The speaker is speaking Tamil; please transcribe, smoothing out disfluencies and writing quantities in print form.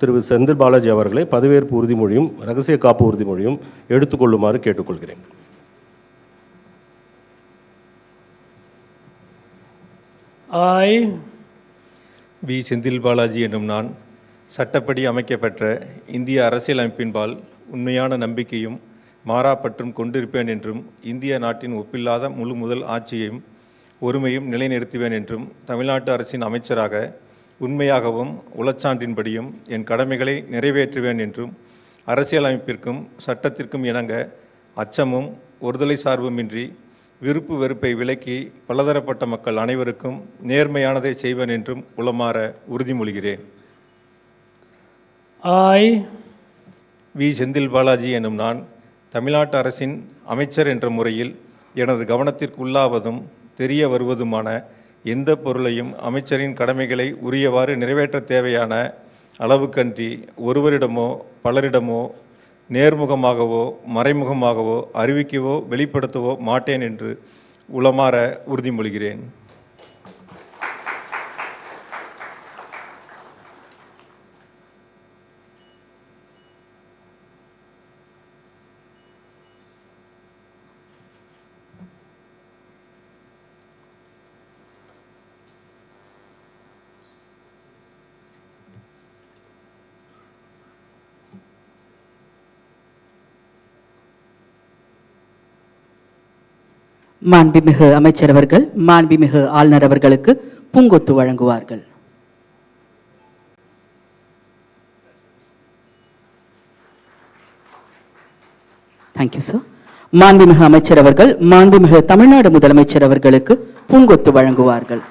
திரு செந்தில் பாலாஜி அவர்களை பதவியேற்பு உறுதிமொழியும் ரகசிய காப்பு உறுதிமொழியும் எடுத்துக்கொள்ளுமாறு கேட்டுக்கொள்கிறேன். I வி செந்தில் பாலாஜி என்னும் நான் சட்டப்படி அமைக்கப்பெற்ற இந்திய அரசியலமைப்பின்பால் உண்மையான நம்பிக்கையும் மாறாப்பற்றும் கொண்டிருப்பேன் என்றும் இந்திய நாட்டின் ஒப்பில்லாத முழு முதல் ஆட்சியையும் ஒருமையும் நிலைநிறுத்துவேன் என்றும் தமிழ்நாட்டு அரசின் அமைச்சராக உண்மையாகவும் உளச்சான்றின்படியும் என் கடமைகளை நிறைவேற்றுவேன் என்றும் அரசியலமைப்பிற்கும் சட்டத்திற்கும் இணங்க அச்சமும் ஒருதலை சார்புமின்றி விருப்பு வெறுப்பை விலக்கி பலதரப்பட்ட மக்கள் அனைவருக்கும் நேர்மையானதை செய்வேன் என்றும் உளமாற உறுதிமொழிகிறேன். I வி செந்தில் பாலாஜி எனும் நான் தமிழ்நாட்டு அரசின் அமைச்சர் என்ற முறையில் எனது கவனத்திற்கு உள்ளாவதும் தெரிய வருவதுமான எந்த பொருளையும் அமைச்சரின் கடமைகளை உரியவாறு நிறைவேற்ற தேவையான அளவுக்கன்றி ஒருவரிடமோ பலரிடமோ நேர்முகமாகவோ மறைமுகமாகவோ அறிவிக்கவோ வெளிப்படுத்தவோ மாட்டேன் என்று உளமாற உறுதிமொழிகிறேன். மாண்புமிகு அமைச்சர் அவர்கள் மாண்புமிகு ஆளுநர் அவர்களுக்கு பூங்கொத்து வழங்குவார்கள். Thank you sir. மாண்புமிகு அமைச்சர் அவர்கள் மாண்புமிகு தமிழ்நாடு முதலமைச்சர் அவர்களுக்கு பூங்கொத்து வழங்குவார்கள்.